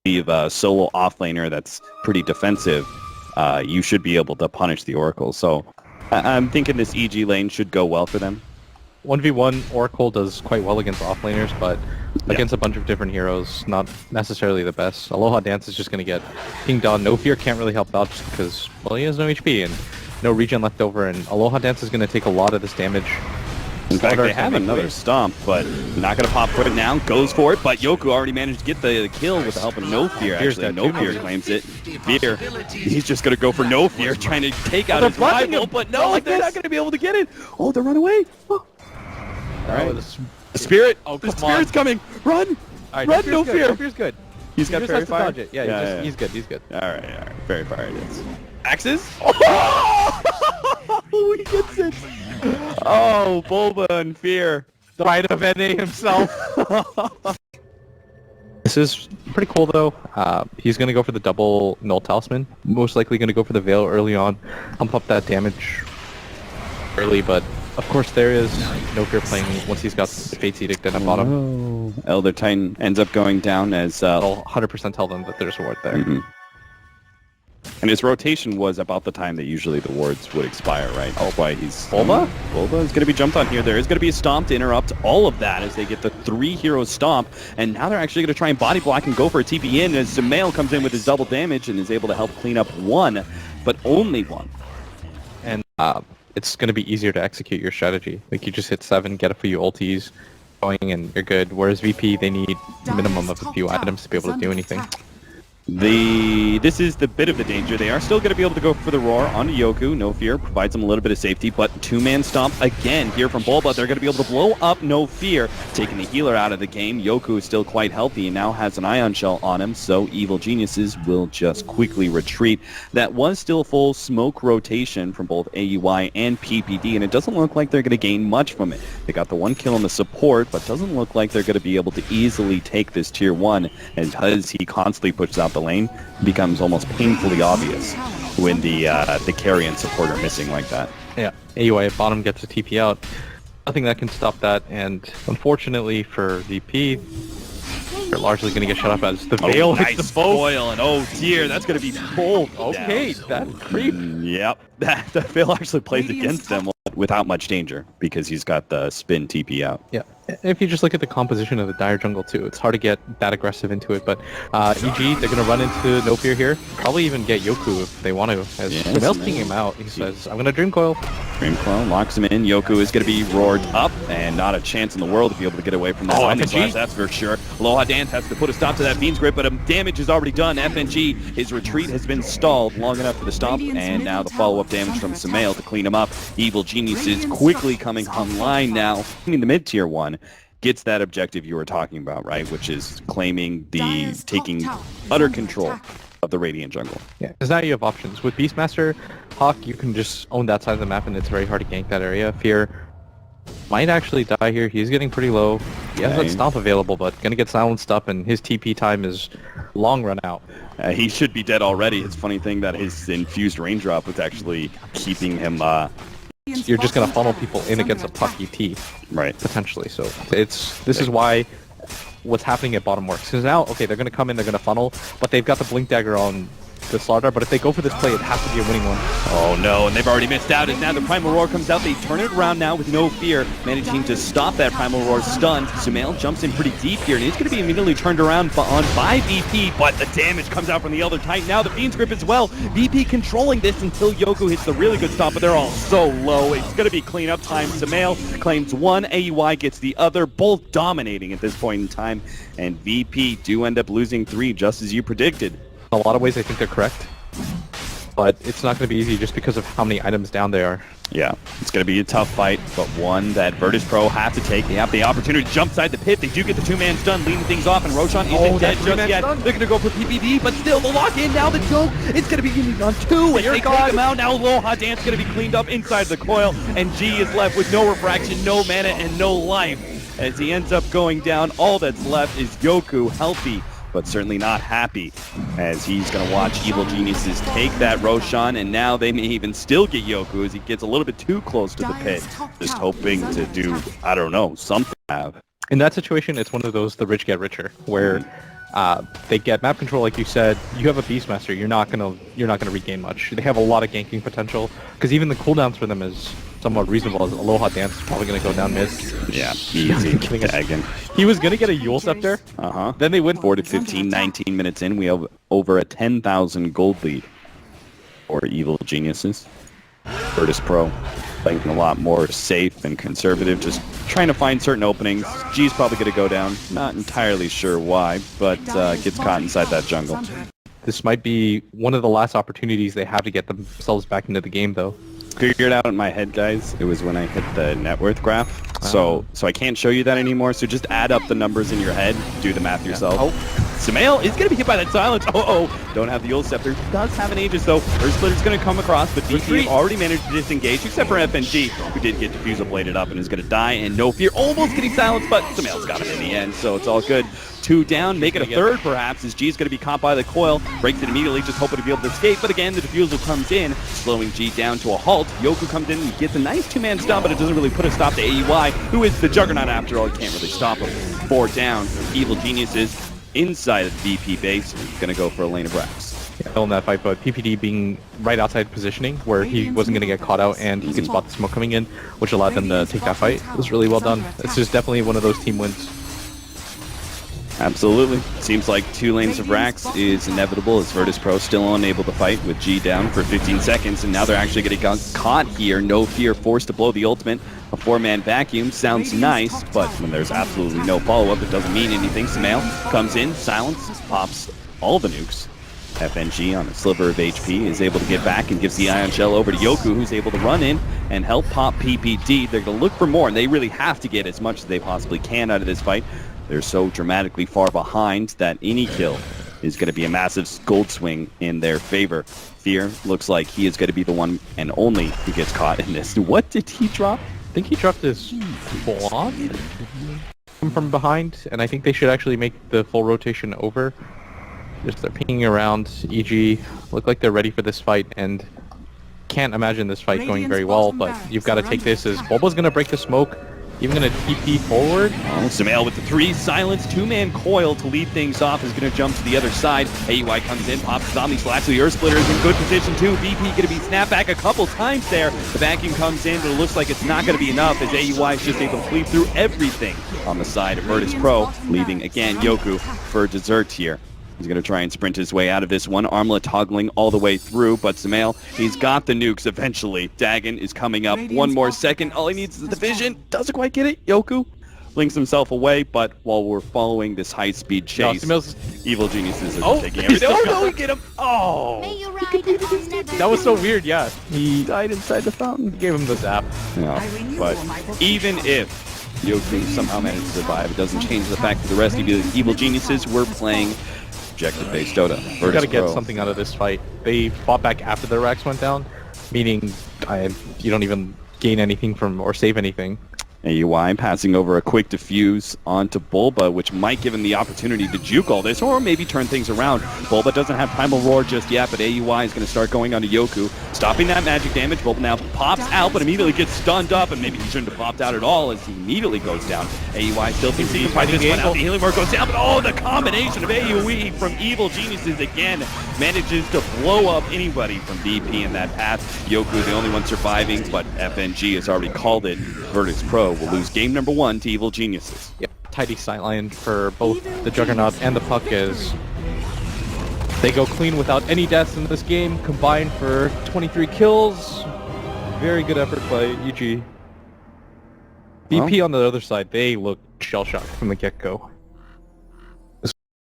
leave a solo offlaner that's pretty defensive, you should be able to punish the Oracle. So I'm thinking this EG lane should go well for them. 1v1, Oracle does quite well against offlaners, but against a bunch of different heroes, not necessarily the best. Aloha Dance is just going to get pinged on. No Fear can't really help out just because, well, he has no HP and no regen left over, and Aloha Dance is going to take a lot of this damage. In fact, they have another stomp, but not going to pop for it now. Goes for it, but Yoku already managed to get the kill with the help of No Fear. Actually, No Fear claims it. Fear, he's just going to go for No Fear, trying to take out his rival, but no, they're not going to be able to get it. Oh, they're run away. Oh. All right, the Spirit. Oh, the Spirit's coming. Run, run, No Fear. No Fear's good. He's got Fairy Fire. Yeah, he's good. He's good. All right, Fairy Fire it is. Axes. Oh, he gets it. Oh, Bulba and Fear. The right of NA himself. This is pretty cool though. He's going to go for the double Null Talisman. Most likely going to go for the Veil early on. Pump up that damage early, but of course there is No Fear playing once he's got the Fate's Edict at bottom. Elder Titan ends up going down as... I'll 100% tell them that there's a ward there. And his rotation was about the time that usually the wards would expire, right? That's why he's... Bulba? Bulba is going to be jumped on here. There is going to be a stomp to interrupt all of that as they get the 3 heroes stomp. And now they're actually going to try and body block and go for a TP in as Sumail comes in with his double damage and is able to help clean up 1, but only 1. And it's going to be easier to execute your strategy. Like you just hit 7, get a few ultis going, and you're good. Whereas VP, they need minimum of a few items to be able to do anything. This is the bit of the danger. They are still going to be able to go for the roar onto Yoku. No Fear provides them a little bit of safety, but 2-man stomp again here from Bulba. They're going to be able to blow up No Fear, taking the healer out of the game. Yoku is still quite healthy and now has an Ion Shell on him, so Evil Geniuses will just quickly retreat. That was still full smoke rotation from both AUI and PPD, and it doesn't look like they're going to gain much from it. They got the 1 kill on the support, but doesn't look like they're going to be able to easily take this tier 1, as he constantly pushes out the lane. Becomes almost painfully obvious when the carry and support are missing like that. Yeah, AUI at bottom gets a TP out. Nothing that can stop that, and unfortunately for VP, they're largely going to get shut up as the Veil hits the foil, and oh dear, that's going to be both. Okay, that creep. Yep, the Veil actually plays against them without much danger because he's got the spin TP out. Yeah. If you just look at the composition of the Dire jungle too, it's hard to get that aggressive into it, but EG, they're going to run into No Fear here, probably even get Yoku if they want to, as Sumail's pinging him out. He says, I'm going to Dream Coil. Dream Coil locks him in. Yoku is going to be roared up, and not a chance in the world to be able to get away from that. FNG, that's for sure. Aloha Dance has to put a stop to that Fiend's Grip, but damage is already done. FNG, his retreat has been stalled long enough for the stomp, and now the follow-up damage from Sumail to clean him up. Evil Genius is quickly coming online now in the mid-tier 1. Gets that objective you were talking about, right? Which is taking utter control of the Radiant jungle. Yeah, because now you have options. With Beastmaster, Hawk, you can just own that side of the map and it's very hard to gank that area. Fear might actually die here. He's getting pretty low. He has that stomp available, but gonna get silenced up and his TP time is long run out. He should be dead already. It's a funny thing that his infused raindrop was actually keeping him you're just going to funnel people in against a puck ET. Right. Potentially. So this is why what's happening at bottom works. Because now, okay, they're going to come in, they're going to funnel, but they've got the Blink Dagger on the Slardar, but if they go for this play, it has to be a winning one. Oh no, and they've already missed out, as now the Primal Roar comes out. They turn it around now with No Fear, managing to stop that Primal Roar stunned. Sumail jumps in pretty deep here, and he's going to be immediately turned around by VP, but the damage comes out from the Elder Titan. Now the Fiend's Grip as well. VP controlling this until Yoku hits the really good stop, but they're all so low. It's going to be cleanup time. Sumail claims 1, AUI gets the other, both dominating at this point in time, and VP do end up losing 3, just as you predicted. In a lot of ways, I think they're correct. But it's not going to be easy just because of how many items down they are. Yeah, it's going to be a tough fight, but one that Virtus Pro have to take. They have the opportunity to jump side the pit. They do get the 2-man stun, leading things off, and Roshan isn't dead just yet. They're going to go for PPD, but still the lock in. Now the joke is going to be getting on 2, and they take him out. Now Aloha Dance going to be cleaned up inside the coil, and G is left with no refraction, no mana, and no life. As he ends up going down, all that's left is Yoku, healthy, but certainly not happy, as he's going to watch Evil Geniuses take that Roshan, and now they may even still get Yoku as he gets a little bit too close to the pit, just hoping to do, I don't know, something. In that situation, it's one of those the rich get richer, where They get map control, like you said. You have a Beastmaster. You're not gonna regain much. They have a lot of ganking potential because even the cooldowns for them is somewhat reasonable. As Aloha Dance is probably gonna go down mid. Yeah, easy. Dagon. He was gonna get a Yule Scepter. Then they win 4 to 15, 19 minutes in. We have over a 10,000 gold lead for Evil Geniuses. Virtus Pro playing a lot more safe and conservative, just trying to find certain openings. G's probably going to go down. Not entirely sure why, but gets caught inside that jungle. This might be one of the last opportunities they have to get themselves back into the game, though. Figured out in my head, guys. It was when I hit the net worth graph. So I can't show you that anymore. So just add up the numbers in your head. Do the math yourself. Oh, Sumail is going to be hit by that silence. Don't have the Yule Scepter. Does have an Aegis, though. Earth Splitter's going to come across, but DP already managed to disengage, except for FNG, who did get Diffusal bladed up and is going to die. And No Fear almost getting silenced, but Sumail's got him in the end, so it's all good. 2 down, make it a third perhaps, as G's going to be caught by the coil, breaks it immediately, just hoping to be able to escape, but again, the Diffusal comes in, slowing G down to a halt. Yoku comes in and gets a nice 2-man stun, but it doesn't really put a stop to AEY, who is the juggernaut after all. It can't really stop him. 4 down, Evil Geniuses inside of the VP base, going to go for a lane of Rax. Yeah, in that fight, but PPD being right outside positioning where he wasn't going to get caught out and he could spot the smoke coming in, which allowed them to take that fight. It was really well done. This is definitely one of those team wins. Absolutely. Seems like 2 lanes of Rax is inevitable as Virtus Pro still unable to fight with G down for 15 seconds, and now they're actually getting caught here. No Fear forced to blow the ultimate. A 4-man vacuum sounds nice, but when there's absolutely no follow-up, it doesn't mean anything. Sumail comes in, silence, pops all the nukes. FNG on a sliver of HP is able to get back and gives the Ion Shell over to Yoku, who's able to run in and help pop PPD. They're going to look for more, and they really have to get as much as they possibly can out of this fight. They're so dramatically far behind that any kill is going to be a massive gold swing in their favor. Fear looks like he is going to be the one and only who gets caught in this. What did he drop? I think he dropped his blonde from behind, and I think they should actually make the full rotation over. Just they're pinging around. EG look like they're ready for this fight, and can't imagine this fight going very well, but you've got to take this as Bulba's going to break the smoke. Even going to TP forward. Oh, Sumail with the 3 silence, 2-man coil to lead things off is going to jump to the other side. AUI comes in, pops Zombie Slash. The Earth Splitter is in good position too. VP going to be snapped back a couple times there. The vacuum comes in, but it looks like it's not going to be enough as AUI is just able to cleave through everything on the side of Virtus Pro, leaving again Yoku for dessert here. He's going to try and sprint his way out of this one. Armlet toggling all the way through, but Sumail, he's got the nukes eventually. Dagon is coming up. 1 more second. All he needs is the vision. Doesn't quite get it. Yoku links himself away, but while we're following this high-speed chase, Evil Geniuses are taking everything. Oh, no, he get him. Oh! That was so weird, yeah. He died inside the fountain. He gave him the zap. Yeah, but even if Yoku somehow managed to survive, it doesn't change the fact that the rest of the Evil Geniuses were playing objective-based Dota. You gotta get something out of this fight. They fought back after the Rax went down, meaning you don't even gain anything from or save anything. AUI passing over a quick diffuse onto Bulba, which might give him the opportunity to juke all this, or maybe turn things around. Bulba doesn't have Primal Roar just yet, but AUI is going to start going onto Yoku, stopping that magic damage. Bulba now pops out, but immediately gets stunned up, and maybe he shouldn't have popped out at all as he immediately goes down. AUI still continues to fight this one out. The healing ward goes down, but oh, the combination of AUE from Evil Geniuses again manages to blow up anybody from BP in that path. Yoku, the only one surviving, but FNG has already called it. Virtus Pro will lose game number 1 to Evil Geniuses. Yep, tidy sightline for both the Juggernaut and the Puck as they go clean without any deaths in this game, combined for 23 kills. Very good effort by EG. BP on the other side, they look shell-shocked from the get-go.